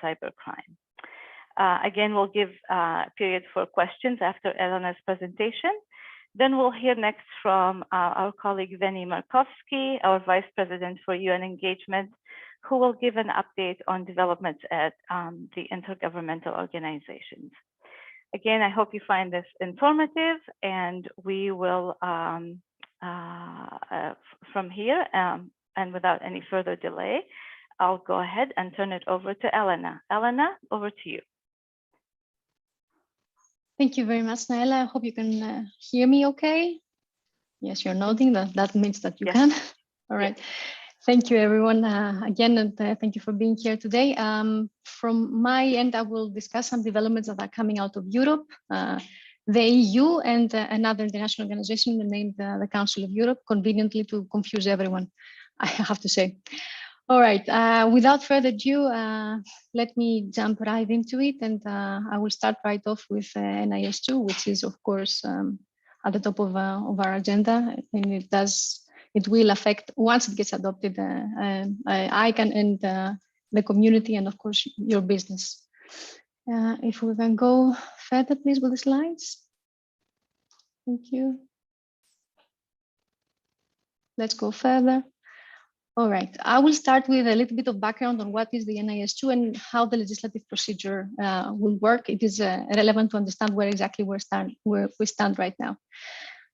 cybercrime. Again, we'll give a period for questions after Elena's presentation. Then we'll hear next from our colleague Veni Markovsky, our Vice President for UN Engagement, who will give an update on developments at the intergovernmental organizations. Again, I hope you find this informative, and we will, from here, and without any further delay, I'll go ahead and turn it over to Elena. Elena, over to you. Thank you very much, Naila. I hope you can hear me okay. Yes, you're nodding. That means that you can. All right. Yes. Thank you, everyone, again, and thank you for being here today. From my end, I will discuss some developments that are coming out of Europe, the EU, and another international organization named the Council of Europe, conveniently to confuse everyone, I have to say. All right, without further ado, let me jump right into it, and I will start right off with NIS2, which is, of course, at the top of our agenda, and it will affect, once it gets adopted, ICANN and the community, and of course, your business. If we can go further, please, with the slides. Thank you. Let's go further. All right, I will start with a little bit of background on what is the NIS2 and how the legislative procedure will work. It is relevant to understand where exactly we stand right now.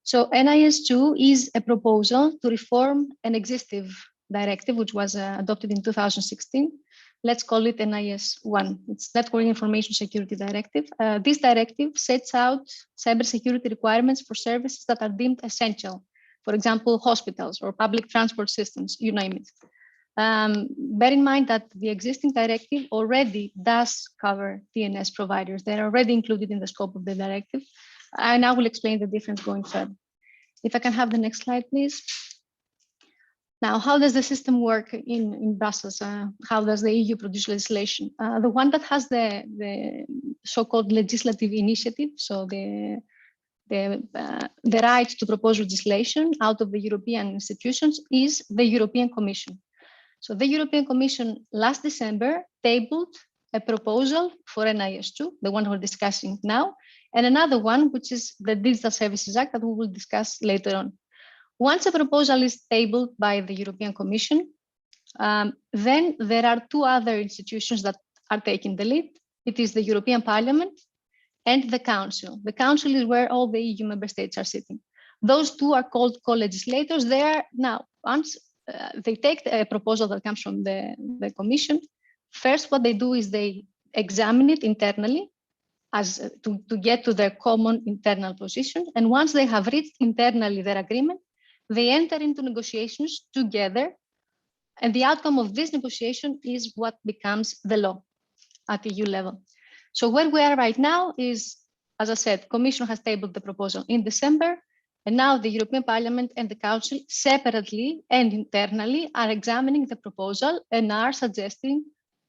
So NIS2 is a proposal to reform an existing directive, which was adopted in 2016. Let's call it NIS1. It's Network Information Security Directive. This directive sets out cybersecurity requirements for services that are deemed essential. For example, hospitals or public transport systems, you name it. Bear in mind that the existing directive already does cover DNS providers. They're already included in the scope of the directive. And I will explain the difference going further. If I can have the next slide, please. Now, how does the system work in Brussels? How does the EU produce legislation? The one that has the so-called legislative initiative, so the right to propose legislation out of the European institutions, is the European Commission. So the European Commission last December tabled a proposal for NIS2, the one we're discussing now, and another one, which is the Digital Services Act, that we will discuss later on. Once a proposal is tabled by the European Commission, then there are two other institutions that are taking the lead. It is the European Parliament and the Council. The Council is where all the EU member states are sitting. Those two are called co-legislators. They are now, once they take a proposal that comes from the Commission, first what they do is they examine it internally as to get to their common internal position. And once they have reached internally their agreement, they enter into negotiations together. And the outcome of this negotiation is what becomes the law at EU level. So where we are right now is, as I said, Commission has tabled the proposal in December, and now the European Parliament and the Council separately and internally are examining the proposal and are suggesting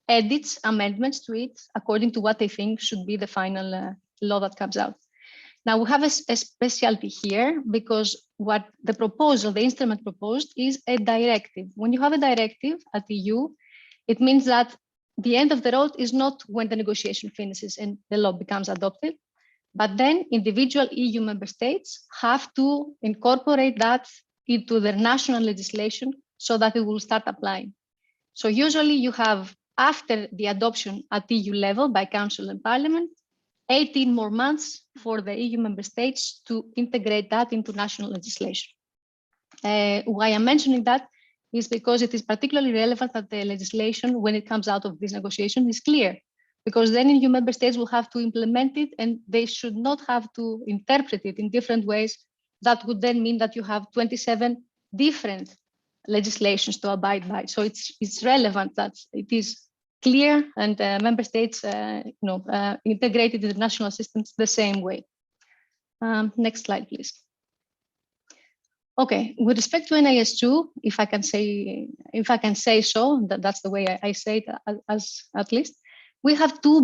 edits, amendments to it according to what they think should be the final law that comes out. Now we have a specialty here because what the proposal, the instrument proposed, is a directive. When you have a directive at the EU, it means that the end of the road is not when the negotiation finishes and the law becomes adopted, but then individual EU member states have to incorporate that into their national legislation so that it will start applying. So usually you have, after the adoption at EU level by Council and Parliament, 18 more months for the EU member states to integrate that into national legislation. Why I'm mentioning that is because it is particularly relevant that the legislation, when it comes out of this negotiation, is clear, because then EU member states will have to implement it and they should not have to interpret it in different ways. That would then mean that you have 27 different legislations to abide by. So it's relevant that it is clear and member states integrated in the national systems the same way. Next slide, please. Okay, with respect to NIS2, if I can say so, that's the way I say it, as at least, we have two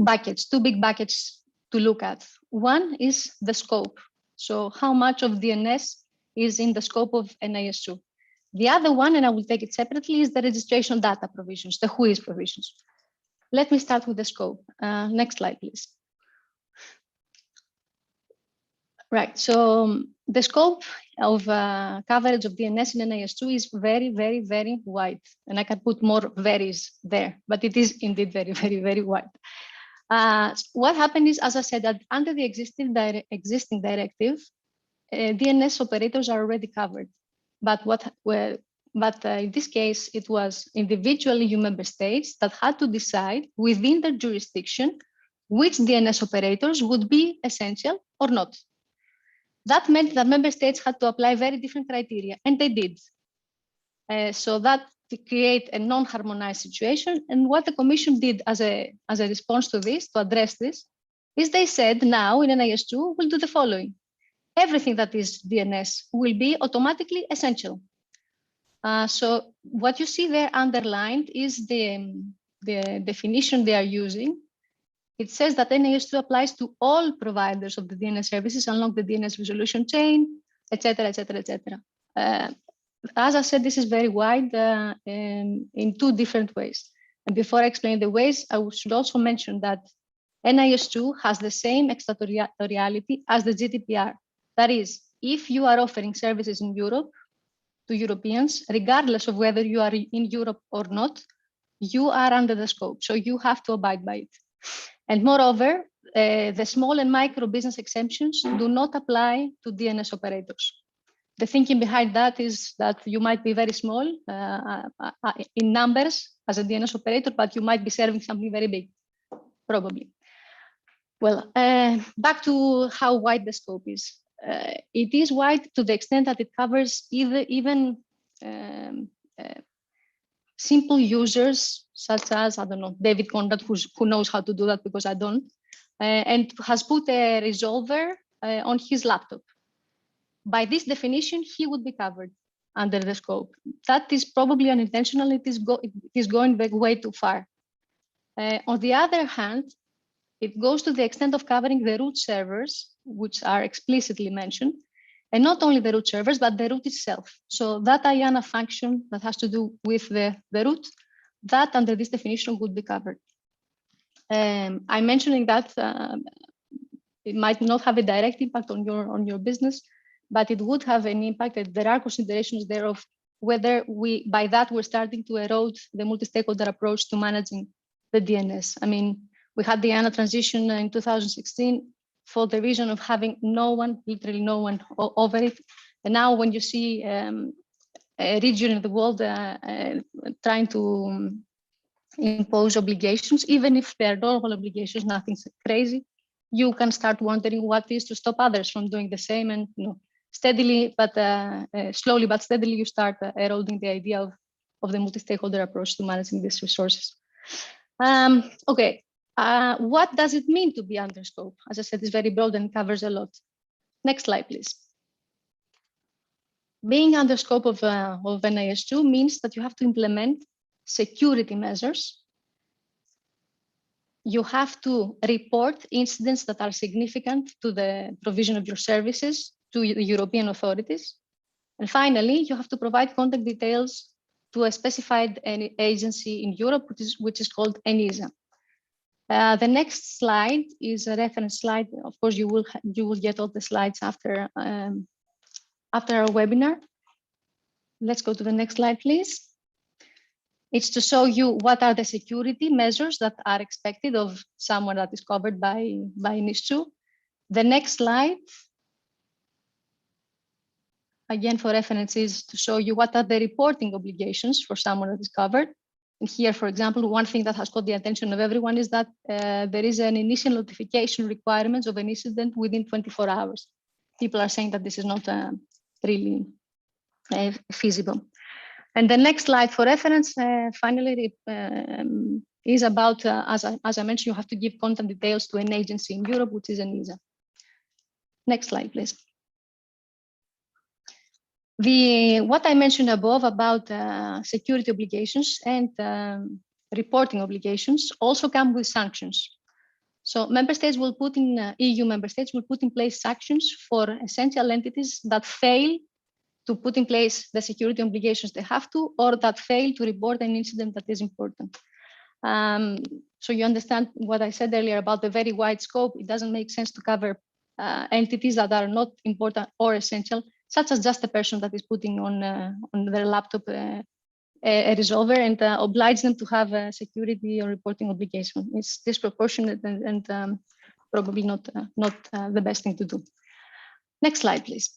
big buckets to look at. One is the scope. So how much of DNS is in the scope of NIS2? The other one, and I will take it separately, is the registration data provisions, the WHOIS provisions. Let me start with the scope. Next slide, please. Right, so the scope of coverage of DNS in NIS2 is very, very, very wide. And I can put more varies there, but it is indeed very, very, very wide. What happened is, as I said, that under the existing directive, DNS operators are already covered. But in this case, it was individual EU member states that had to decide within their jurisdiction which DNS operators would be essential or not. That meant that member states had to apply very different criteria, and they did. So that to create a non-harmonized situation. And what the Commission did as a response to this, to address this, is they said now in NIS2, we'll do the following. Everything that is DNS will be automatically essential. So what you see there underlined is the definition they are using. It says that NIS2 applies to all providers of the DNS services along the DNS resolution chain, etc., etc., etc. As I said, this is very wide in two different ways. And before I explain the ways, I should also mention that NIS2 has the same extraterritoriality as the GDPR. That is, if you are offering services in Europe to Europeans, regardless of whether you are in Europe or not, you are under the scope. So you have to abide by it. And moreover, the small and micro business exemptions do not apply to DNS operators. The thinking behind that is that you might be very small in numbers as a DNS operator, but you might be serving something very big, probably. Well, back to how wide the scope is. It is wide to the extent that it covers even simple users, such as, I don't know, David Conrad, who knows how to do that because I don't, and has put a resolver on his laptop. By this definition, he would be covered under the scope. That is probably unintentional. It is going way too far. On the other hand, it goes to the extent of covering the root servers, which are explicitly mentioned, and not only the root servers, but the root itself. So that IANA function that has to do with the root, that under this definition would be covered. I'm mentioning that it might not have a direct impact on your business, but it would have an impact. There are considerations there of whether by that we're starting to erode the multi-stakeholder approach to managing the DNS. I mean, we had the IANA transition in 2016 for the reason of having no one, literally no one over it. And now when you see a region in the world trying to impose obligations, even if they're normal obligations, nothing crazy, you can start wondering what is to stop others from doing the same. And steadily, but slowly but steadily, you start eroding the idea of the multi-stakeholder approach to managing these resources. Okay, what does it mean to be under scope? As I said, it's very broad and covers a lot. Next slide, please. Being under scope of NIS2 means that you have to implement security measures. You have to report incidents that are significant to the provision of your services to the European authorities. And finally, you have to provide contact details to a specified agency in Europe, which is called ENISA. The next slide is a reference slide. Of course, you will get all the slides after our webinar. Let's go to the next slide, please. It's to show you what are the security measures that are expected of someone that is covered by NIS2. The next slide, again for reference, is to show you what are the reporting obligations for someone that is covered. And here, for example, one thing that has caught the attention of everyone is that there is an initial notification requirements of an incident within 24 hours. People are saying that this is not really feasible. And the next slide for reference, finally, is about, as I mentioned, you have to give contact details to an agency in Europe, which is ENISA. Next slide, please. What I mentioned above about security obligations and reporting obligations also come with sanctions. So member states will put in, EU member states will put in place sanctions for essential entities that fail to put in place the security obligations they have to, or that fail to report an incident that is important. So you understand what I said earlier about the very wide scope. It doesn't make sense to cover entities that are not important or essential, such as just a person that is putting on their laptop a resolver and oblige them to have a security or reporting obligation. It's disproportionate and probably not the best thing to do. Next slide, please.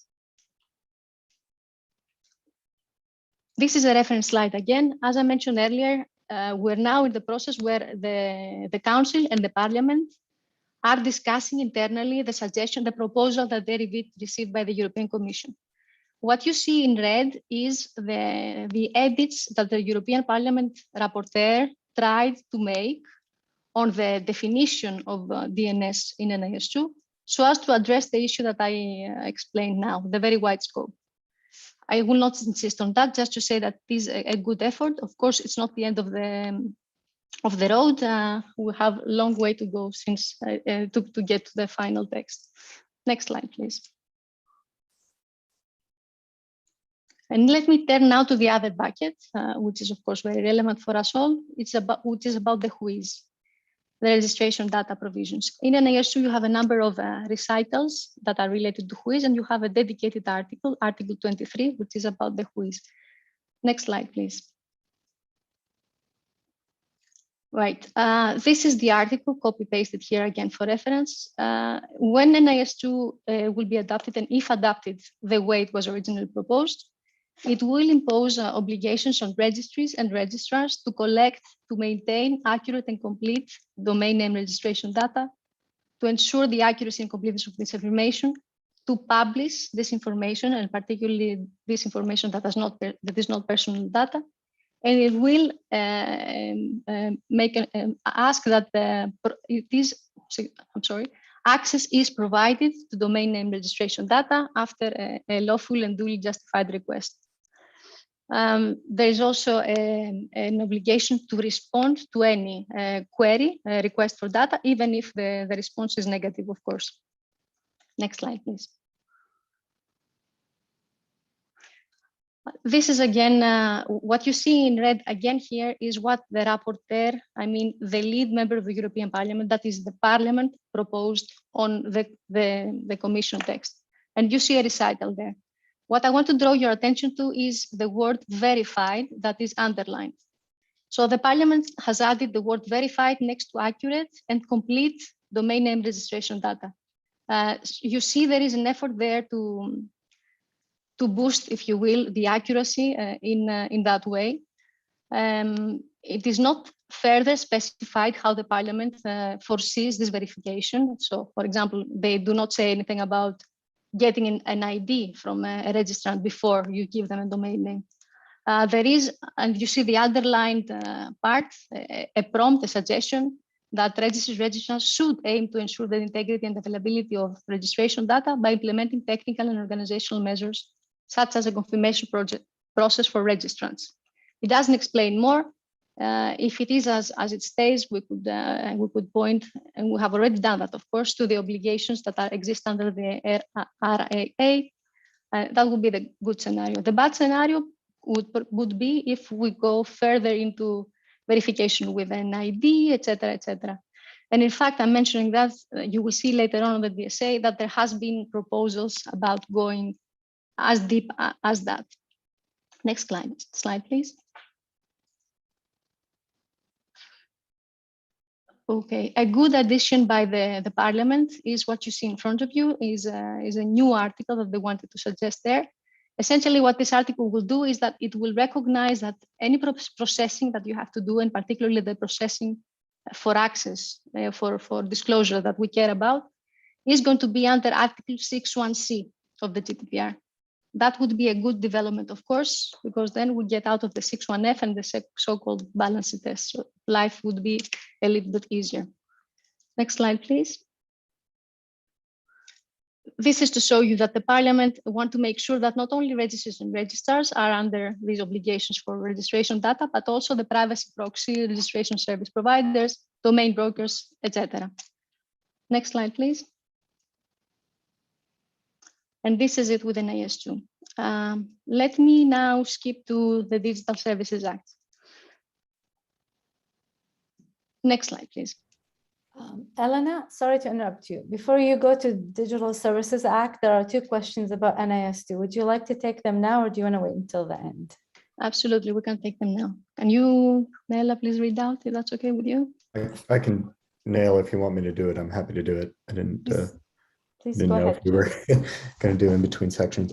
This is a reference slide again. As I mentioned earlier, we're now in the process where the Council and the Parliament are discussing internally the suggestion, the proposal that they received by the European Commission. What you see in red is the edits that the European Parliament rapporteur tried to make on the definition of DNS in NIS2, so as to address the issue that I explained now, the very wide scope. I will not insist on that, just to say that this is a good effort. Of course, it's not the end of the road. We have a long way to go since to get to the final text. Next slide, please. And let me turn now to the other bucket, which is of course very relevant for us all. Which is about the WHOIS, the registration data provisions. In NIS2, you have a number of recitals that are related to WHOIS, and you have a dedicated article, Article 23, which is about the WHOIS. Next slide, please. Right, this is the article, copy-pasted here again for reference. When NIS2 will be adopted, and if adopted the way it was originally proposed, it will impose obligations on registries and registrars to collect, to maintain accurate and complete domain name registration data, to ensure the accuracy and completeness of this information, to publish this information, and particularly this information that is not personal data. And it will ask that access is provided to domain name registration data after a lawful and duly justified request. There is also an obligation to respond to any query, request for data, even if the response is negative, of course. Next slide, please. This is again, what you see in red again here is what the rapporteur, I mean, the lead member of the European Parliament, that is the Parliament, proposed on the Commission text. And you see a recital there. What I want to draw your attention to is the word verified that is underlined. So the Parliament has added the word verified next to accurate and complete domain name registration data. You see there is an effort there to boost, if you will, the accuracy in that way. It is not further specified how the Parliament foresees this verification. So, for example, they do not say anything about getting an ID from a registrant before you give them a domain name. There is, and you see the underlined part, a prompt, a suggestion that registrars should aim to ensure the integrity and availability of registration data by implementing technical and organizational measures, such as a confirmation process for registrants. It doesn't explain more. If it is as it stays, we could point, and we have already done that, of course, to the obligations that exist under the RAA. That would be the good scenario. The bad scenario would be if we go further into verification with an ID, etc., etc. And in fact, I'm mentioning that you will see later on the DSA that there has been proposals about going as deep as that. Next slide, please. Okay, a good addition by the Parliament is what you see in front of you, is a new article that they wanted to suggest there. Essentially, what this article will do is that it will recognize that any processing that you have to do, and particularly the processing for access, for disclosure that we care about, is going to be under Article 6.1c of the GDPR. That would be a good development, of course, because then we get out of the 6.1f and the so-called balancing test. So life would be a little bit easier. Next slide, please. This is to show you that the Parliament want to make sure that not only registries and registrars are under these obligations for registration data, but also the privacy proxy, registration service providers, domain brokers, etc. Next slide, please. And this is it with NIS2. Let me now skip to the Digital Services Act. Next slide, please. Elena, sorry to interrupt you. Before you go to Digital Services Act, there are two questions about NIS2. Would you like to take them now, or do you want to wait until the end? Absolutely, we can take them now. Can you, Nella, please read out if that's okay with you? I can nail if you want me to do it. I'm happy to do it. I didn't Please go know ahead. if we were going to do in between sections.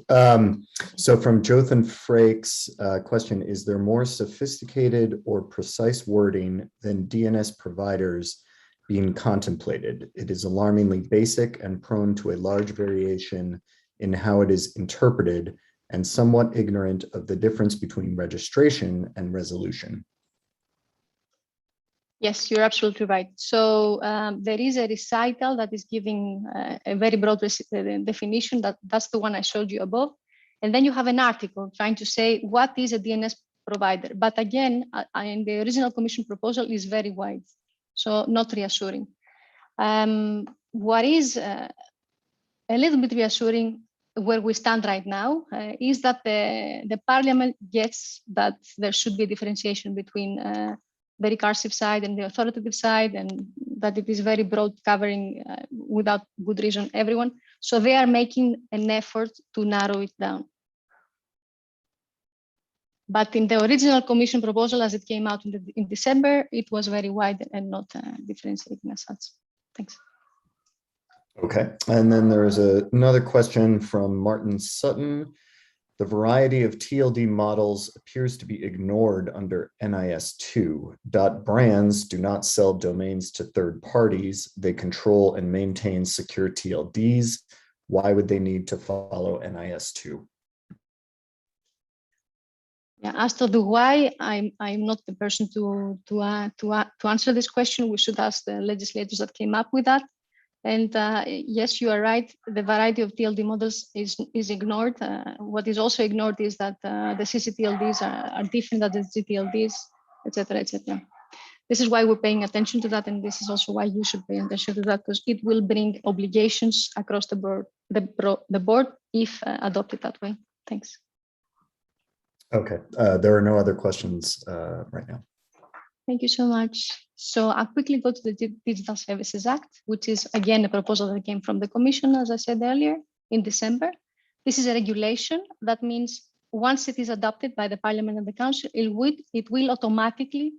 So from Jothan Frakes, question, is there more sophisticated or precise wording than DNS providers being contemplated? It is alarmingly basic and prone to a large variation in how it is interpreted and somewhat ignorant of the difference between registration and resolution. Yes, you're absolutely right. So there is a recital that is giving a very broad definition. That's the one I showed you above. And then you have an article trying to say what is a DNS provider. But again, in the original Commission proposal is very wide, so not reassuring. What is a little bit reassuring where we stand right now is that the Parliament gets that there should be a differentiation between the recursive side and the authoritative side, and that it is very broad, covering without good reason everyone. So they are making an effort to narrow it down. But in the original Commission proposal, as it came out in December, it was very wide and not differentiating as such. Thanks. Okay, and then there is another question from Martin Sutton. The variety of TLD models appears to be ignored under NIS2. .brands do not sell domains to third parties. They control and maintain secure TLDs. Why would they need to follow NIS2? Yeah, as to the why, I'm not the person to answer this question. We should ask the legislators that came up with that. And yes, you are right. The variety of TLD models is ignored. What is also ignored is that the CCTLDs are different than the GTLDs, etc., etc. This is why we're paying attention to that, and this is also why you should pay attention to that, because it will bring obligations across the board. The board, if adopted that way. Thanks. Okay, there are no other questions right now. Thank you so much. So I'll quickly go to the Digital Services Act, which is again a proposal that came from the Commission, as I said earlier, in December. This is a regulation. That means once it is adopted by the Parliament and the Council, it will automatically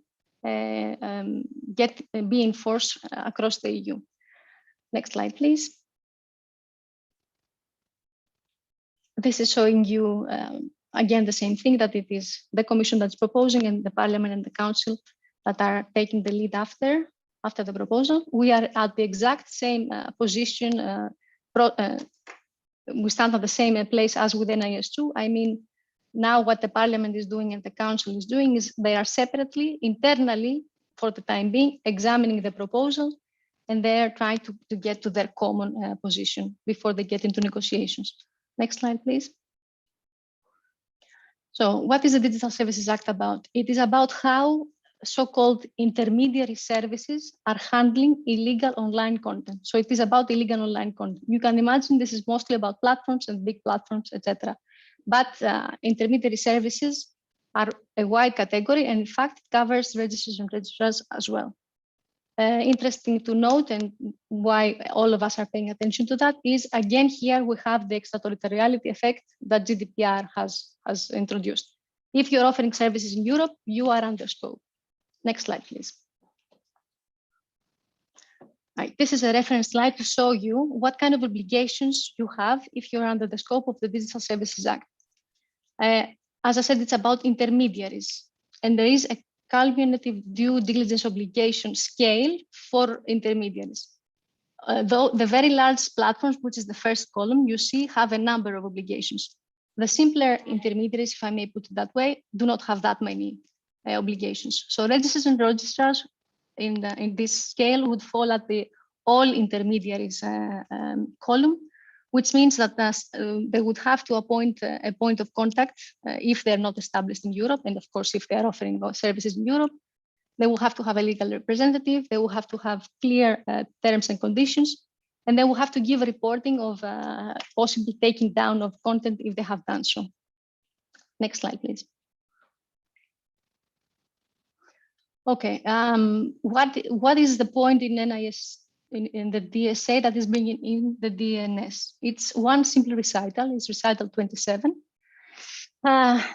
be enforced across the EU. Next slide, please. This is showing you again the same thing, that it is the Commission that's proposing and the Parliament and the Council that are taking the lead after the proposal. We are at the exact same position. We stand at the same place as with NIS2. I mean, now what the Parliament is doing and the Council is doing is they are separately, internally, for the time being, examining the proposal, and they are trying to get to their common position before they get into negotiations. Next slide, please. So what is the Digital Services Act about? It is about how so-called intermediary services are handling illegal online content. So it is about illegal online content. You can imagine this is mostly about platforms and big platforms, etc. But intermediary services are a wide category, and in fact, it covers registers and registrars as well. Interesting to note, and why all of us are paying attention to that, is again here we have the extraterritoriality effect that GDPR has introduced. If you're offering services in Europe, you are under scope. Next slide, please. Right, this is a reference slide to show you what kind of obligations you have if you're under the scope of the Digital Services Act. As I said, it's about intermediaries, and there is a cumulative due diligence obligation scale for intermediaries. Though the very large platforms, which is the first column, you see have a number of obligations. The simpler intermediaries, if I may put it that way, do not have that many obligations. So registers and registrars in this scale would fall at the all intermediaries column, which means that they would have to appoint a point of contact if they're not established in Europe. And of course, if they're offering services in Europe, they will have to have a legal representative. They will have to have clear terms and conditions, and they will have to give a reporting of possible taking down of content if they have done so. Next slide, please. Okay. What is the point in NIS in the DSA that is bringing in the DNS? It's one simple recital. It's recital 27.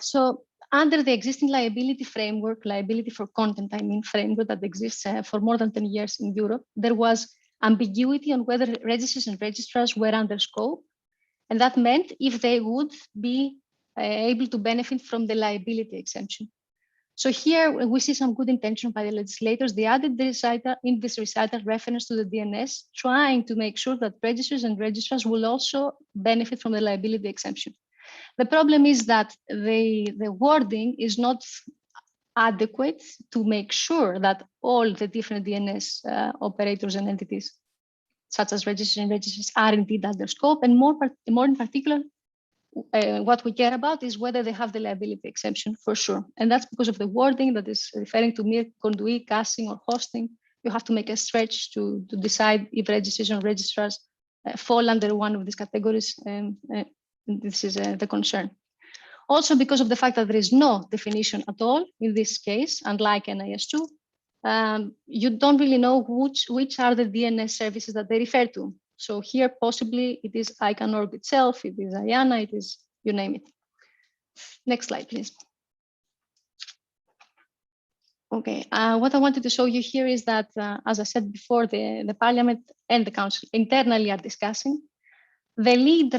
So under the existing liability framework, liability for content, framework that exists for more than 10 years in Europe, there was ambiguity on whether registries and registrars were under scope. And that meant if they would be able to benefit from the liability exemption. So here we see some good intention by the legislators. They added the recital, in this recital reference to the DNS, trying to make sure that registries and registrars will also benefit from the liability exemption. The problem is that the wording is not adequate to make sure that all the different DNS operators and entities, such as registries and registries, are indeed under scope. And more in particular, what we care about is whether they have the liability exemption for sure. And that's because of the wording that is referring to mere conduit, caching, or hosting. You have to make a stretch to decide if registries and registrars fall under one of these categories. This is the concern. Also, because of the fact that there is no definition at all in this case, unlike NIS2, you don't really know which are the DNS services that they refer to. So here, possibly, it is ICANN.org itself, it is IANA, it is, you name it. Next slide, please. Okay, what I wanted to show you here is that, as I said before, the Parliament and the Council internally are discussing. The lead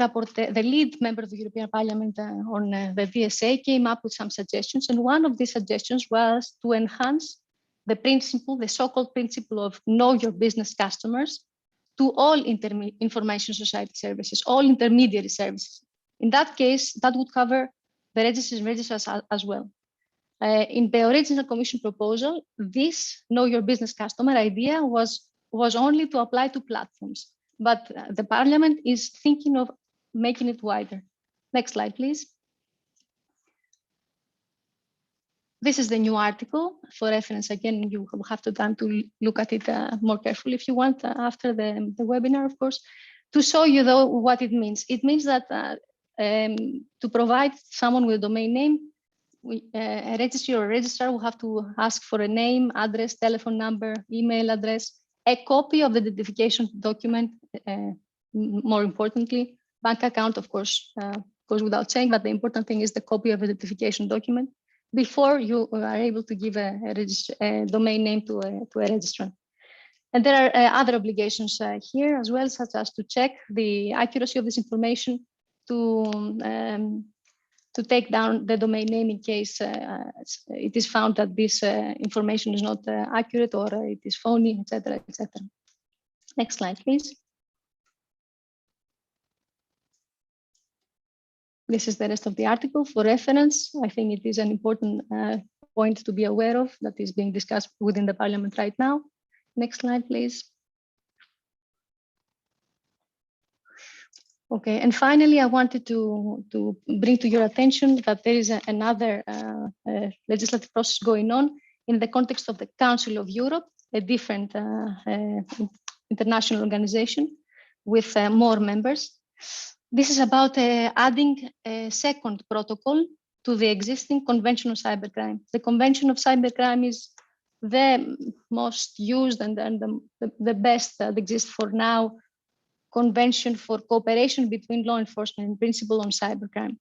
member of the European Parliament on the DSA came up with some suggestions, and one of these suggestions was to enhance the principle, the so-called principle of know your business customers, to all information society services, all intermediary services. In that case, that would cover the registries and registrars as well. In the original Commission proposal, this know your business customer idea was only to apply to platforms, but the Parliament is thinking of making it wider. Next slide, please. This is the new article. For reference, again, you will have the time to look at it more carefully if you want after the webinar, of course. To show you, though, what it means. It means that to provide someone with a domain name, a registry or a registrar will have to ask for a name, address, telephone number, email address, a copy of the identification document, more importantly, bank account, of course, goes without saying, but the important thing is the copy of the identification document before you are able to give a domain name to a registrar. And there are other obligations here as well, such as to check the accuracy of this information, to take down the domain name in case it is found that this information is not accurate or it is phony, etc., etc. Next slide, please. This is the rest of the article for reference. I think it is an important point to be aware of that is being discussed within the Parliament right now. Next slide, please. Okay, and finally, I wanted to bring to your attention that there is another legislative process going on in the context of the Council of Europe, a different international organization with more members. This is about adding a second protocol to the existing Convention of Cybercrime. The Convention of Cybercrime is the most used and the best that exists for now convention for cooperation between law enforcement in principle on cybercrime.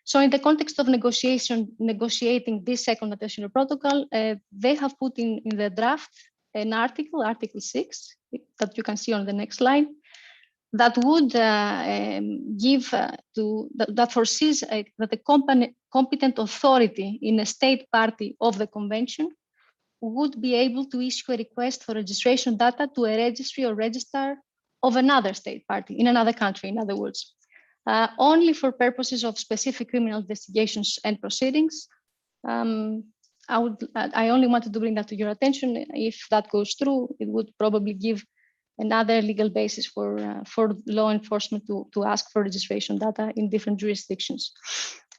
So in the context of negotiating this second additional protocol, they have put in the draft an article, Article 6, that you can see on the next slide, that would that foresees that the competent authority in a state party of the convention would be able to issue a request for registration data to a registry or registrar of another state party in another country, in other words, only for purposes of specific criminal investigations and proceedings. I only wanted to bring that to your attention. If that goes through, it would probably give another legal basis for law enforcement to ask for registration data in different jurisdictions.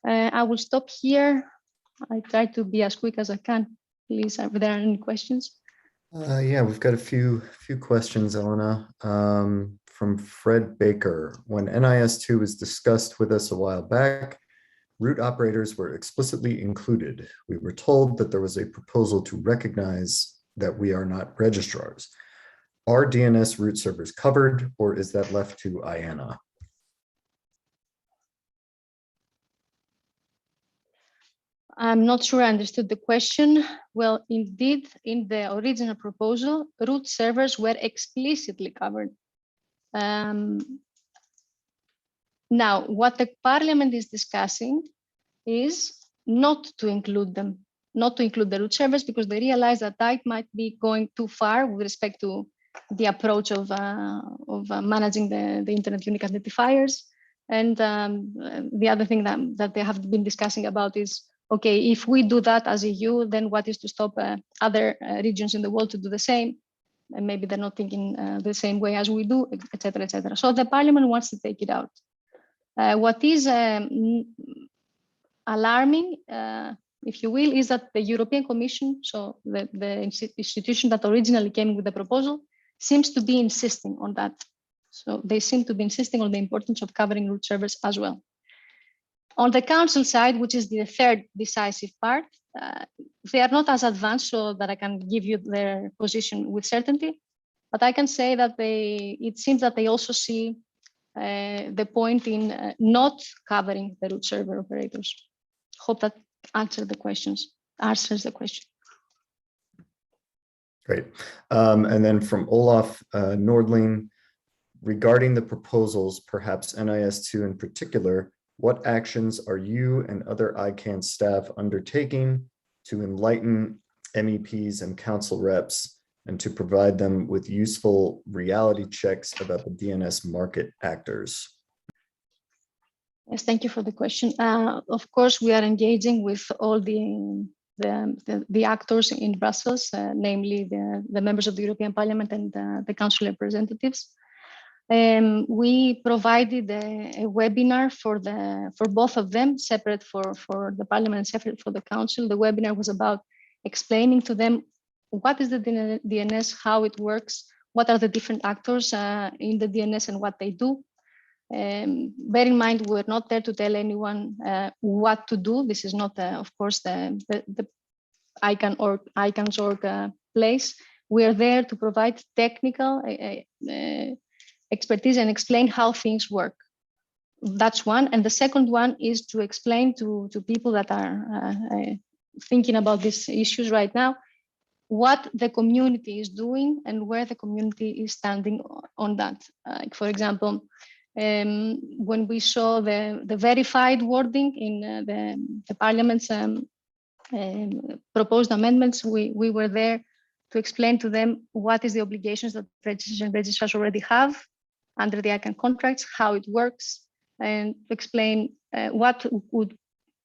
I will stop here. I try to be as quick as I can. Please, are there any questions? Yeah, we've got a few questions, Elena, from Fred Baker. When NIS2 was discussed with us a while back, route operators were explicitly included. We were told that there was a proposal to recognize that we are not registrars. Are DNS route servers covered, or is that left to IANA? I'm not sure I understood the question. Well, indeed, in the original proposal, root servers were explicitly covered. Now, what the Parliament is discussing is not to include them, not to include the root servers, because they realize that that might be going too far with respect to the approach of managing the Internet Unique Identifiers. And the other thing that they have been discussing about is, okay, if we do that as EU, then what is to stop other regions in the world to do the same? And maybe they're not thinking the same way as we do, et cetera, et cetera. So the Parliament wants to take it out. What is alarming, if you will, is that the European Commission, so the institution that originally came with the proposal, seems to be insisting on that. So they seem to be insisting on the importance of covering root servers as well. On the Council side, which is the third decisive part, they are not as advanced so that I can give you their position with certainty, but I can say that it seems that they also see the point in not covering the root server operators. Hope that answers the question. Great. And then from Olaf Nordling, regarding the proposals, perhaps NIS2 in particular, what actions are you and other ICANN staff undertaking to enlighten MEPs and council reps and to provide them with useful reality checks about the DNS market actors? Yes, thank you for the question. Of course, we are engaging with all the actors in Brussels, namely the members of the European Parliament and the Council representatives. We provided a webinar for both of them, separate for the Parliament and separate for the Council. The webinar was about explaining to them what is the DNS, how it works, what are the different actors in the DNS and what they do. Bear in mind, we're not there to tell anyone what to do. This is not, of course, the ICANN's org place. We are there to provide technical expertise and explain how things work. That's one. And the second one is to explain to people that are thinking about these issues right now, what the community is doing and where the community is standing on that. For example, when we saw the verified wording in the Parliament's proposed amendments, we were there to explain to them what is the obligations that registrars already have under the ICANN contracts, how it works, and explain what would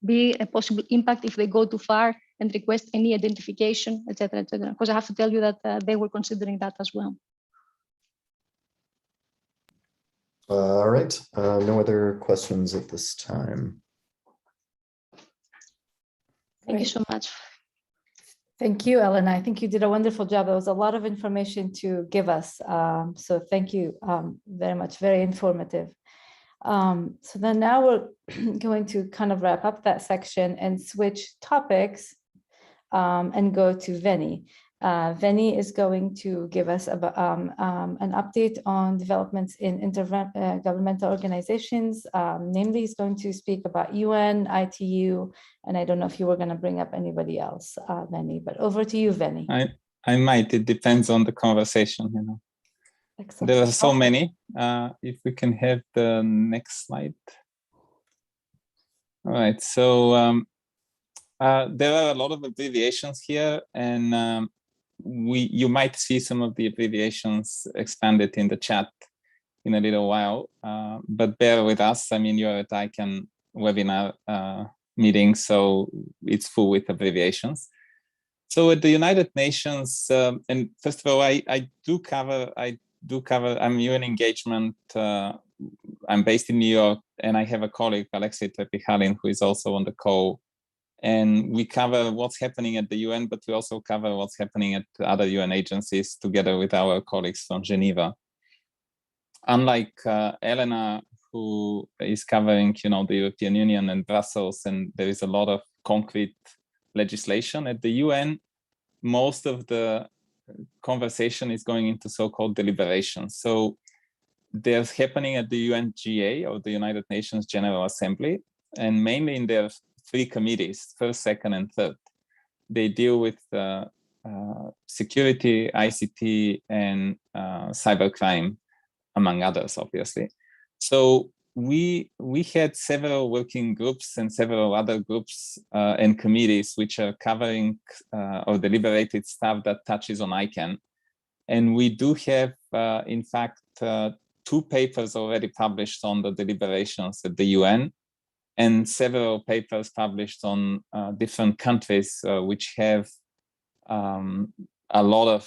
be a possible impact if they go too far and request any identification, et cetera, et cetera. Because I have to tell you that they were considering that as well. All right, no other questions at this time. Thank you so much. Thank you, Elena. I think you did a wonderful job. There was a lot of information to give us. So thank you very much, very informative. So then now we're going to kind of wrap up that section and switch topics and go to Veni. Veni is going to give us an update on developments in intergovernmental organizations. Namely, he's going to speak about UN, ITU, and I don't know if you were going to bring up anybody else, Veni, but over to you, Veni. I might. It depends on the conversation, you know. Excellent. There are so many. If we can have the next slide. All right. So there are a lot of abbreviations here, and you might see some of the abbreviations expanded in the chat in a little while, but bear with us. I mean, you're at ICANN webinar meeting, so it's full with abbreviations. So at the United Nations, and first of all, I do cover, I'm UN engagement. I'm based in New York, and I have a colleague, Alexei Trepikhalin, who is also on the call. And we cover what's happening at the UN, but we also cover what's happening at other UN agencies together with our colleagues from Geneva. Unlike Elena, who is covering, the European Union and Brussels, and there is a lot of concrete legislation. At the UN, most of the conversation is going into so-called deliberations. So there's happening at the UNGA, or the United Nations General Assembly, and mainly in their 3 committees, first, second, and third. They deal with security, ICT, and cybercrime, among others, obviously. So we had several working groups and several other groups and committees which are covering or deliberated stuff that touches on ICANN. And we do have, in fact, 2 papers already published on the deliberations at the UN, and several papers published on different countries which have a lot of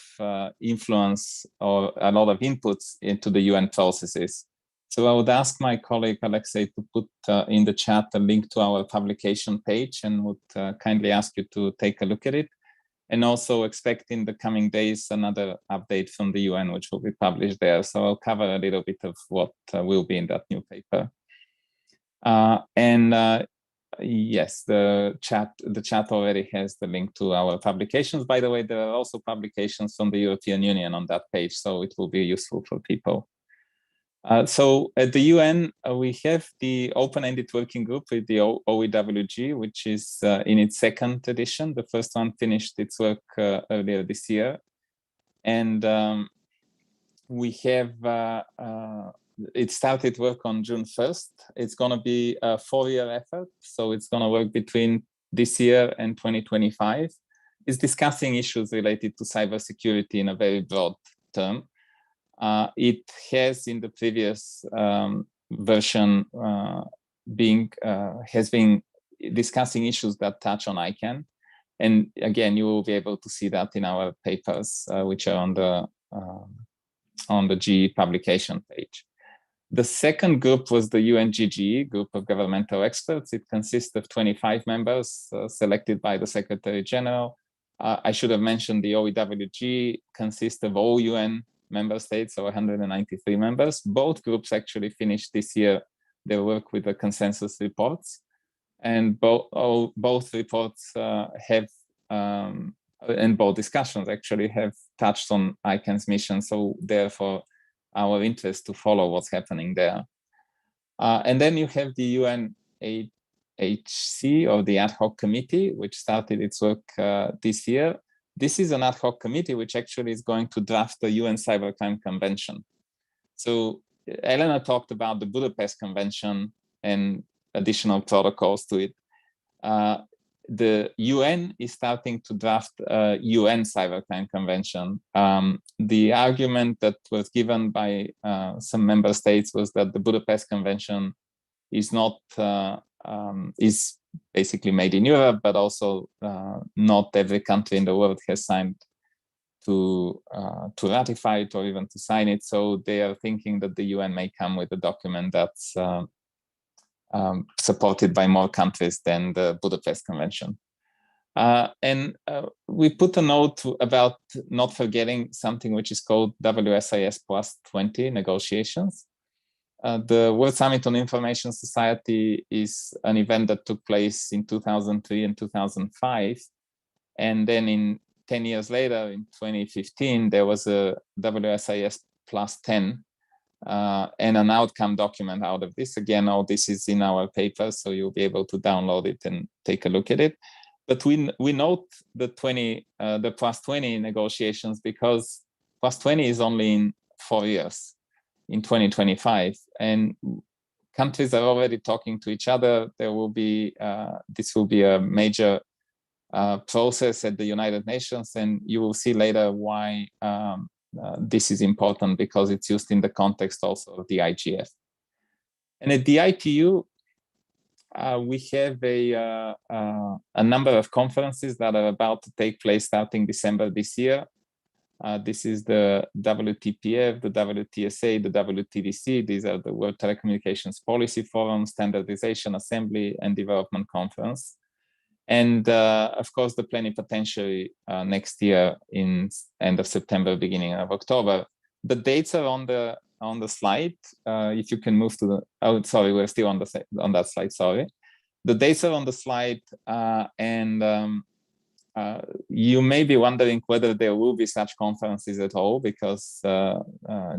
influence or a lot of inputs into the UN processes. So I would ask my colleague Alexei to put in the chat a link to our publication page, and would kindly ask you to take a look at it. And also expect in the coming days another update from the UN, which will be published there. So I'll cover a little bit of what will be in that new paper. Yes, the chat already has the link to our publications. By the way, there are also publications from the European Union on that page, so it will be useful for people. So at the UN, we have the open-ended working group with the OEWG, which is in its 2nd edition. The first one finished its work earlier this year. And we have, it started work on June 1st. It's going to be a 4-year effort. So it's going to work between this year and 2025. It's discussing issues related to cybersecurity in a very broad term. It has in the previous version has been discussing issues that touch on ICANN. And again, you will be able to see that in our papers, which are on the GE publication page. The second group was the UNGGE, Group of Governmental Experts. It consists of 25 members selected by the Secretary General. I should have mentioned the OEWG consists of all UN member states, so 193 members. Both groups actually finished this year their work with the consensus reports. And both reports have, and both discussions actually have touched on ICANN's mission. So therefore, our interest to follow what's happening there. And then you have the UNHC, or the Ad Hoc Committee, which started its work this year. This is an ad hoc committee which actually is going to draft the UN Cybercrime Convention. So Elena talked about the Budapest Convention and additional protocols to it. The UN is starting to draft a UN Cybercrime Convention. The argument that was given by some member states was that the Budapest Convention is not is basically made in Europe, but also not every country in the world has signed to ratify it or even to sign it. So they are thinking that the UN may come with a document that's supported by more countries than the Budapest Convention. And we put a note about not forgetting something which is called WSIS plus 20 negotiations. The World Summit on Information Society is an event that took place in 2003 and 2005. And then 10 years later, in 2015, there was a WSIS plus 10 and an outcome document out of this. Again, all this is in our paper, so you'll be able to download it and take a look at it. But we note the plus 20 negotiations because plus 20 is only in 4 years, in 2025, and countries are already talking to each other. There will be this will be a major process at the United Nations, and you will see later why this is important, because it's used in the context also of the IGF. And at the IPU, we have a number of conferences that are about to take place starting December this year. This is the WTPF, the WTSA, the WTDC. These are the World Telecommunications Policy Forum, Standardization Assembly, and Development Conference. And of course, the plenipotentiary next year in end of September, beginning of October. The dates are on the on the slide. If you can move to the, oh, sorry, we're still on that slide, sorry. The dates are on the slide, and you may be wondering whether there will be such conferences at all, because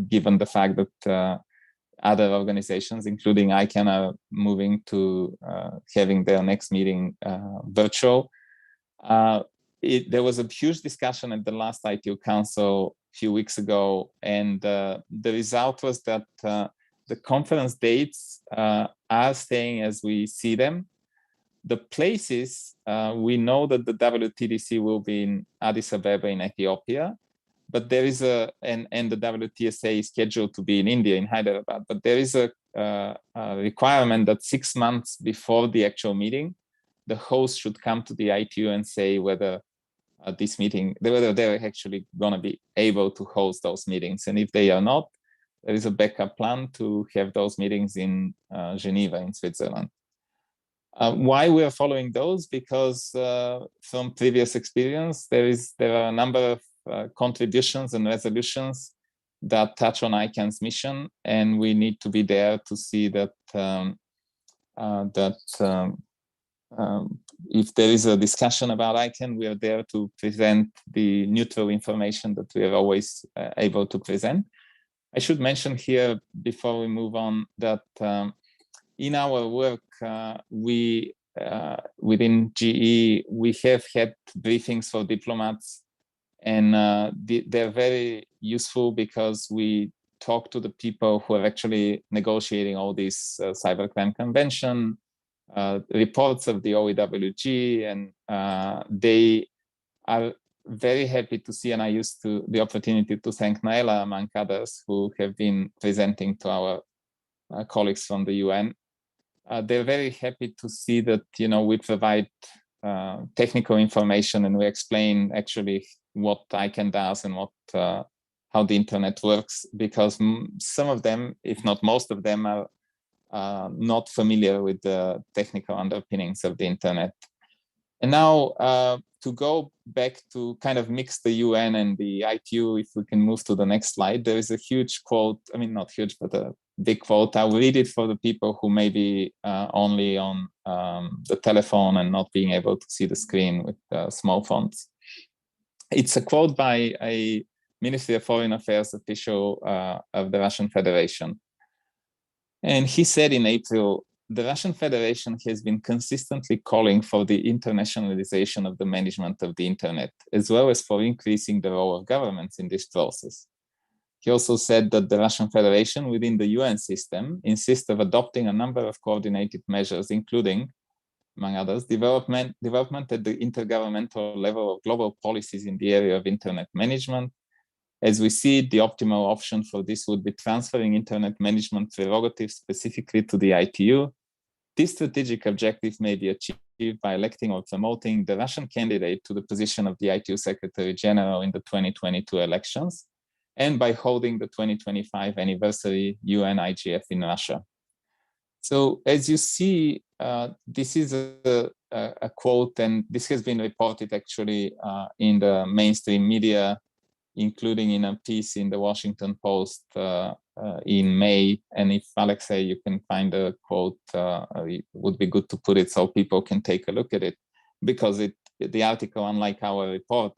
given the fact that other organizations, including ICANN, are moving to having their next meeting virtual. There was a huge discussion at the last ITU Council a few weeks ago, and the result was that the conference dates are staying as we see them. The places, we know that the WTDC will be in Addis Ababa in Ethiopia, but there is and the WTSA is scheduled to be in India, in Hyderabad, but there is a requirement that 6 months before the actual meeting, the host should come to the ITU and say whether this meeting, whether they're actually going to be able to host those meetings. And if they are not, there is a backup plan to have those meetings in Geneva, in Switzerland. Why we are following those? Because from previous experience, there are a number of contributions and resolutions that touch on ICANN's mission, and we need to be there to see that if there is a discussion about ICANN, we are there to present the neutral information that we are always able to present. I should mention here, before we move on, that in our work, we within GE, we have had briefings for diplomats, and they're very useful because we talk to the people who are actually negotiating all these cybercrime convention reports of the OEWG, and they are very happy to see, and I used the opportunity to thank Naela, among others, who have been presenting to our colleagues from the UN. They're very happy to see that, you know, we provide technical information, and we explain actually what ICANN does and what how the internet works, because some of them, if not most of them, are not familiar with the technical underpinnings of the internet. And now to go back to kind of mix the UN and the ITU, if we can move to the next slide, there is a huge quote, I mean, not huge, but a big quote. I'll read it for the people who may be only on the telephone and not being able to see the screen with small fonts. It's a quote by a Ministry of Foreign Affairs official of the Russian Federation. And he said in April, the Russian Federation has been consistently calling for the internationalization of the management of the internet, as well as for increasing the role of governments in this process. He also said that the Russian Federation within the UN system insists of adopting a number of coordinated measures, including, among others, development at the intergovernmental level of global policies in the area of internet management. As we see it, the optimal option for this would be transferring internet management prerogatives specifically to the ITU. This strategic objective may be achieved by electing or promoting the Russian candidate to the position of the ITU Secretary General in the 2022 elections, and by holding the 2025 anniversary UN IGF in Russia. So as you see, this is a quote, and this has been reported actually in the mainstream media, including in a piece in the Washington Post in May. And if Alexei, you can find a quote, it would be good to put it so people can take a look at it, because the article, unlike our report,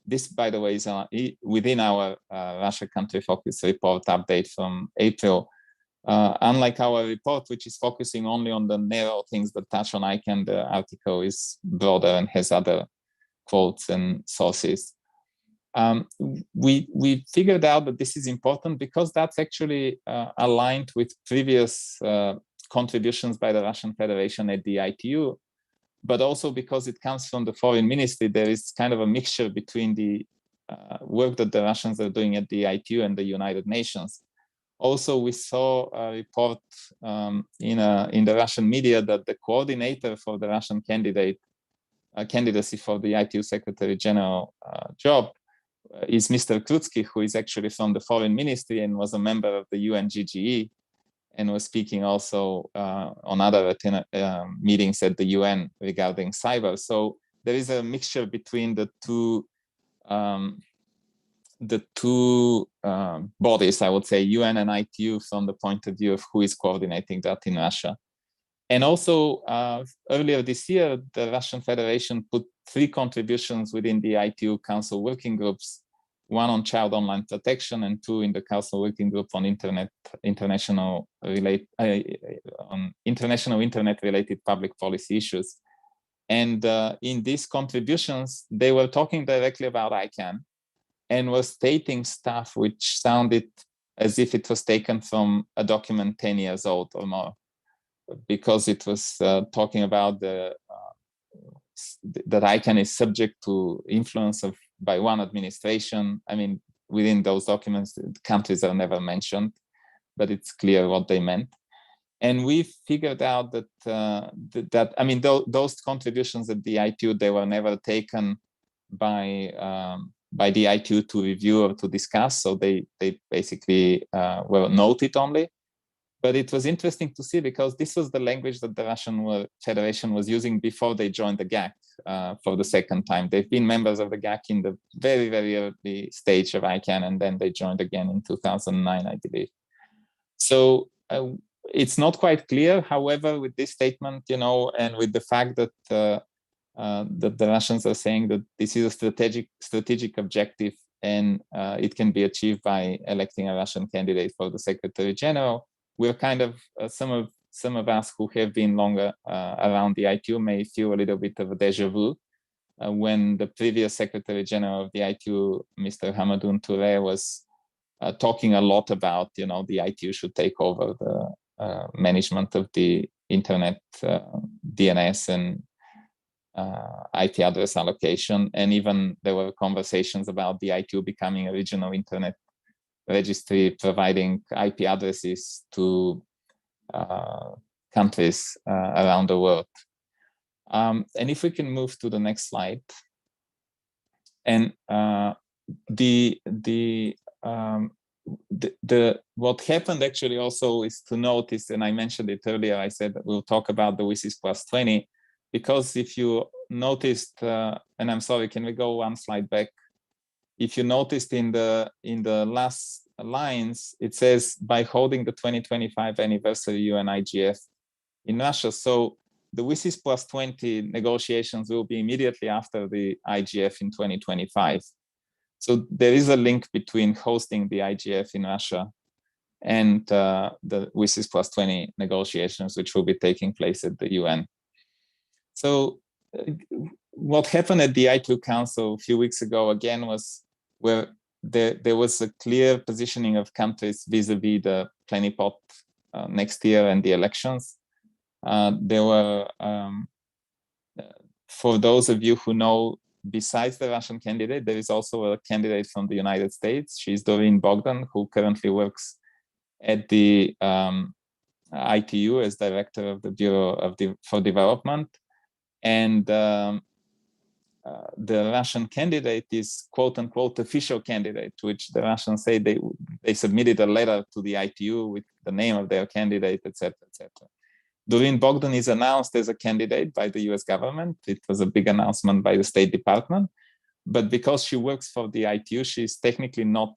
this, by the way, is within our Russia country focus report update from April. Unlike our report, which is focusing only on the narrow things that touch on ICANN, the article is broader and has other quotes and sources. We figured out that this is important because that's actually aligned with previous contributions by the Russian Federation at the ITU, but also because it comes from the foreign ministry. There is kind of a mixture between the work that the Russians are doing at the ITU and the United Nations. Also, we saw a report in the Russian media that the coordinator for the Russian candidacy for the ITU Secretary General job is Mr. Krutsky, who is actually from the foreign ministry and was a member of the UNGGE, and was speaking also on other meetings at the UN regarding cyber. So there is a mixture between the two the two bodies, I would say, UN and ITU, from the point of view of who is coordinating that in Russia. And also, earlier this year, the Russian Federation put 3 contributions within the ITU Council working groups, 1 on child online protection and 2 in the Council working group on international internet-related public policy issues. And in these contributions, they were talking directly about ICANN and were stating stuff which sounded as if it was taken from a document 10 years old or more, because it was talking about that ICANN is subject to influence by one administration. I mean, within those documents, countries are never mentioned, but it's clear what they meant. And we figured out that I mean, those contributions at the ITU, they were never taken by the ITU to review or to discuss. So they basically were noted only. But it was interesting to see, because this was the language that the Russian Federation was using before they joined the GAC for the second time. They've been members of the GAC in the very, very early stage of ICANN, and then they joined again in 2009, I believe. So it's not quite clear, however, with this statement, you know, and with the fact that the Russians are saying that this is a strategic objective, and it can be achieved by electing a Russian candidate for the Secretary General. We're kind of some of us who have been longer around the ITU may feel a little bit of a deja vu when the previous Secretary General of the ITU, Mr. Hamadoun Touré, was talking a lot about, you know, the ITU should take over the management of the internet DNS and IP address allocation, and even there were conversations about the ITU becoming a regional internet registry, providing IP addresses to countries around the world. And if we can move to the next slide. And what happened actually also is to notice, and I mentioned it earlier, I said that we'll talk about the WSIS plus 20, because if you noticed, and I'm sorry, can we go one slide back? If you noticed in the last lines, it says by holding the 2025 anniversary UN IGF in Russia. So the WSIS plus 20 negotiations will be immediately after the IGF in 2025. So there is a link between hosting the IGF in Russia and the WSIS plus 20 negotiations, which will be taking place at the UN. So what happened at the ITU Council a few weeks ago again was where there was a clear positioning of countries vis-a-vis the plenipot next year and the elections. There were, for those of you who know, besides the Russian candidate, there is also a candidate from the United States. She's Doreen Bogdan, who currently works at the ITU as director of the Bureau for Development. And the Russian candidate is quote unquote official candidate, which the Russians say they submitted a letter to the ITU with the name of their candidate, etc., etc. Doreen Bogdan is announced as a candidate by the US government. It was a big announcement by the State Department, but because she works for the ITU, she's technically not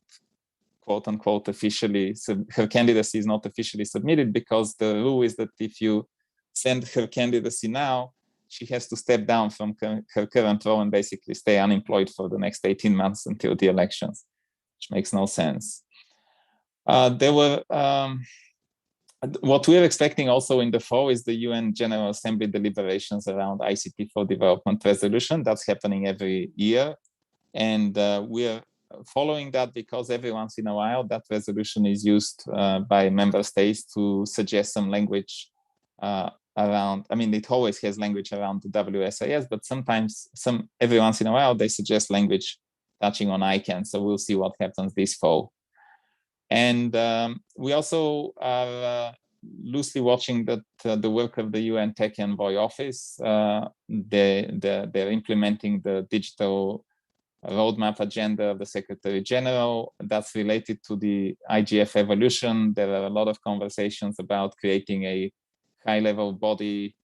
quote unquote officially, her candidacy is not officially submitted, because the rule is that if you send her candidacy now, she has to step down from her current role and basically stay unemployed for the next 18 months until the elections, which makes no sense. What we're expecting also in the fall is the UN General Assembly deliberations around ICT for Development resolution. That's happening every year. And we're following that because every once in a while that resolution is used by member states to suggest some language around, I mean, it always has language around the WSIS, but sometimes every once in a while they suggest language touching on ICANN. So we'll see what happens this fall. And we also are loosely watching the work of the UN Tech Envoy Office. They're implementing the digital roadmap agenda of the Secretary General. That's related to the IGF evolution. There are a lot of conversations about creating a high-level body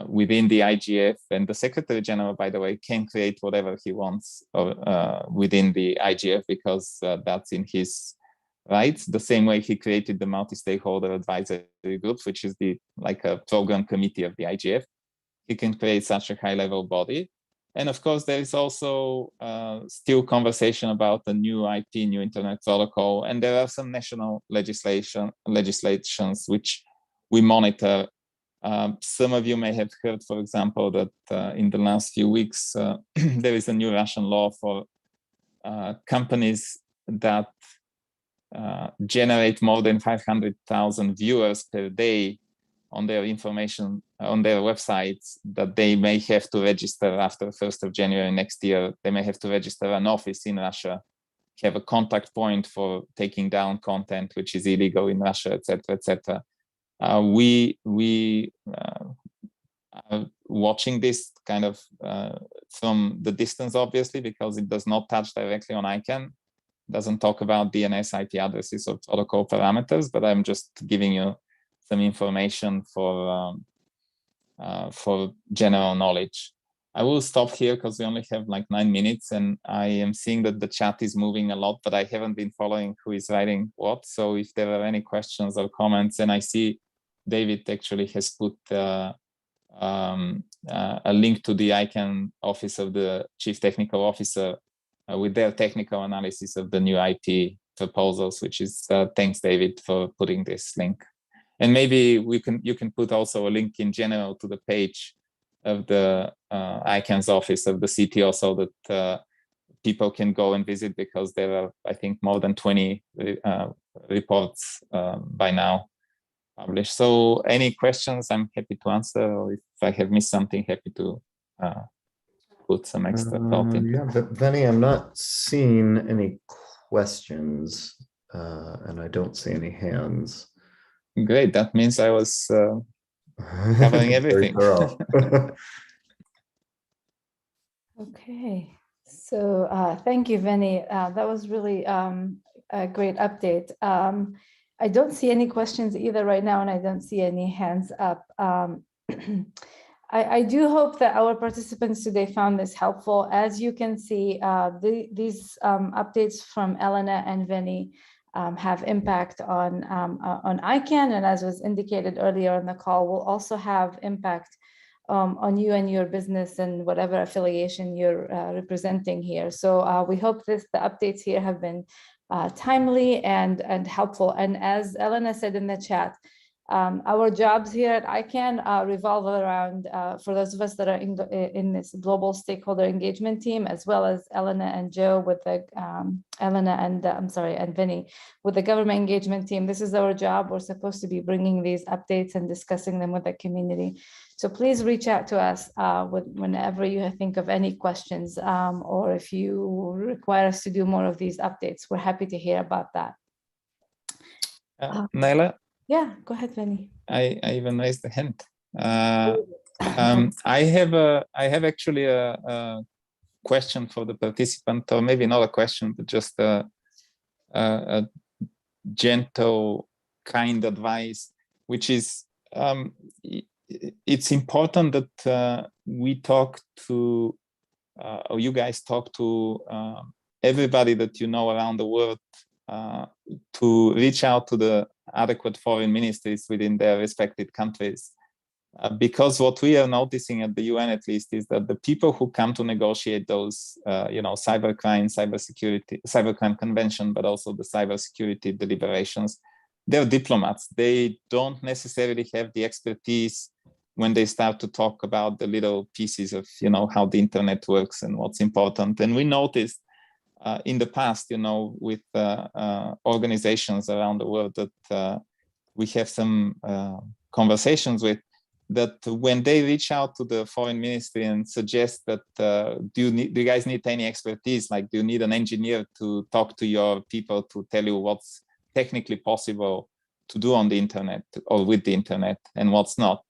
within the IGF, and the Secretary General, by the way, can create whatever he wants within the IGF, because that's in his rights. The same way he created the multi-stakeholder advisory groups, which is like a program committee of the IGF. He can create such a high-level body. And of course, there is also still conversation about the new IP, new Internet Protocol, and there are some national legislations which we monitor. Some of you may have heard, for example, that in the last few weeks, there is a new Russian law for companies that generate more than 500,000 viewers per day on their information, on their websites, that they may have to register after 1st of January next year. They may have to register an office in Russia, have a contact point for taking down content which is illegal in Russia, etc., etc. We are watching this kind of from the distance, obviously, because it does not touch directly on ICANN, doesn't talk about DNS IP addresses or protocol parameters, but I'm just giving you some information for general knowledge. I will stop here because we only have like 9 minutes, and I am seeing that the chat is moving a lot, but I haven't been following who is writing what. So if there are any questions or comments, and I see David actually has put a link to the ICANN office of the Chief Technical Officer with their technical analysis of the new IP proposals, which is thanks, David, for putting this link. And maybe you can put also a link in general to the page of the ICANN's office of the CTO, so that people can go and visit, because there are, I think, more than 20 reports by now published. So any questions, I'm happy to answer, or if I have missed something, happy to put some extra thought into. Yeah, but Veni, I'm not seeing any questions, and I don't see any hands. Great, that means I was covering everything. Okay, so thank you, Veni. That was really a great update. I don't see any questions either right now, and I don't see any hands up. I do hope that our participants today found this helpful. As you can see, these updates from Elena and Veni have impact on ICANN, and as was indicated earlier in the call, will also have impact on you and your business and whatever affiliation you're representing here. So we hope the updates here have been timely and helpful. And as Elena said in the chat, our jobs here at ICANN revolve around, for those of us that are in this global stakeholder engagement team, as well as Elena and Joe with the and Vinny with the government engagement team. This is our job. We're supposed to be bringing these updates and discussing them with the community. So please reach out to us whenever you think of any questions, or if you require us to do more of these updates. We're happy to hear about that. Naila? Yeah, go ahead, Vinny. I even raised the hand. I have actually a question for the participant, or maybe not a question, but just a gentle, kind advice, which is it's important that we talk to, or you guys talk to everybody that you know around the world, to reach out to the adequate foreign ministries within their respective countries. Because what we are noticing at the UN, at least, is that the people who come to negotiate those, cybercrime convention, but also the cybersecurity deliberations, they're diplomats. They don't necessarily have the expertise when they start to talk about the little pieces of, how the internet works and what's important. And we noticed in the past, with organizations around the world that we have some conversations with, that when they reach out to the foreign ministry and suggest that, do you guys need any expertise? Like, do you need an engineer to talk to your people to tell you what's technically possible to do on the internet or with the internet and what's not?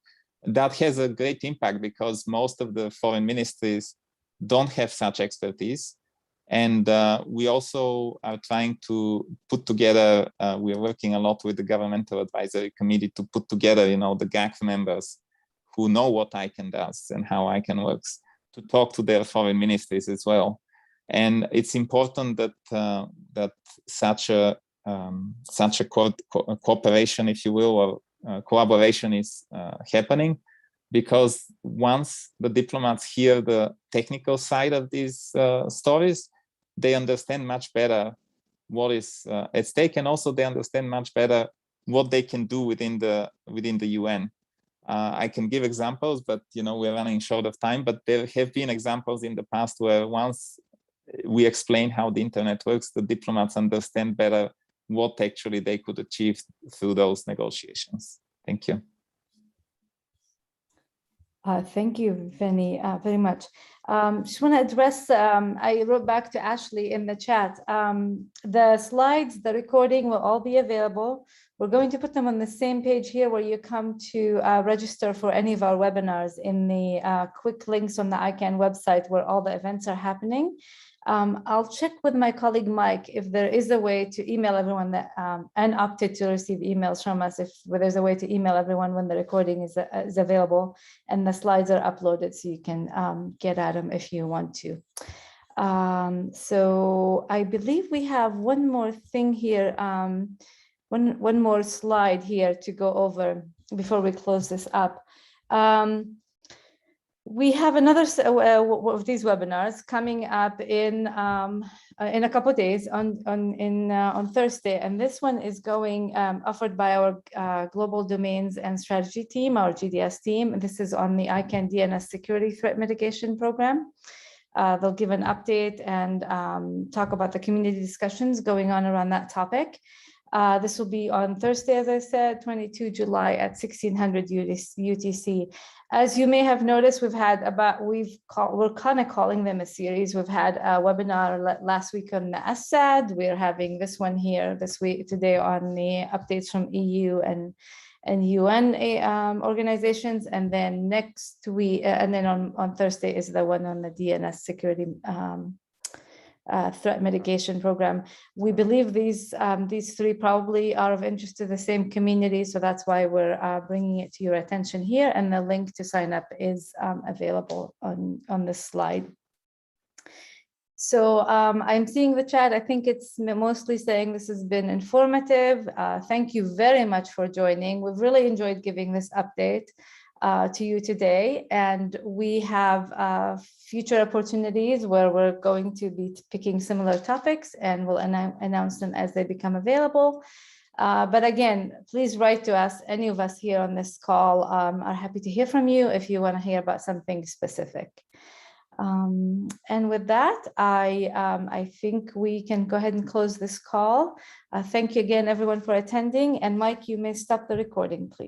That has a great impact, because most of the foreign ministries don't have such expertise. And we also are trying to put together, we're working a lot with the Governmental Advisory Committee to put together, the GAC members who know what ICANN does and how ICANN works to talk to their foreign ministries as well. And it's important that that such a cooperation, if you will, or collaboration is happening, because once the diplomats hear the technical side of these stories, they understand much better what is at stake, and also they understand much better what they can do within the UN. I can give examples, but we're running short of time. But there have been examples in the past where once we explain how the internet works, the diplomats understand better what actually they could achieve through those negotiations. Thank you. Thank you, Vinny, very much. Just want to address, I wrote back to Ashley in the chat. The slides, the recording will all be available. We're going to put them on the same page here where you come to register for any of our webinars in the quick links on the ICANN website where all the events are happening. I'll check with my colleague Mike if there is a way to email everyone that and opted to receive emails from us, if there's a way to email everyone when the recording is available and the slides are uploaded, so you can get at them if you want to. So I believe we have one more thing here, one more slide here to go over before we close this up. We have another of these webinars coming up in a couple of days on Thursday, and this one is going offered by our Global Domains and Strategy team, our GDS team. This is on the ICANN DNS Security Threat Mitigation Program. They'll give an update and talk about the community discussions going on around that topic. This will be on Thursday, as I said, 22 July at 1600 UTC. As you may have noticed, we're kind of calling them a series. We've had a webinar last week on the SAD. We're having this one here today on the updates from EU and UN organizations, and then next week, and then on Thursday is the one on the DNS security threat mitigation program. We believe these three probably are of interest to the same community, so that's why we're bringing it to your attention here, and the link to sign up is available on this slide. So I'm seeing the chat. I think it's mostly saying this has been informative. Thank you very much for joining. We've really enjoyed giving this update to you today, and we have future opportunities where we're going to be picking similar topics, and we'll announce them as they become available. But again, please write to us. Any of us here on this call are happy to hear from you if you want to hear about something specific. And with that, I think we can go ahead and close this call. Thank you again, everyone, for attending. And Mike, you may stop the recording, please.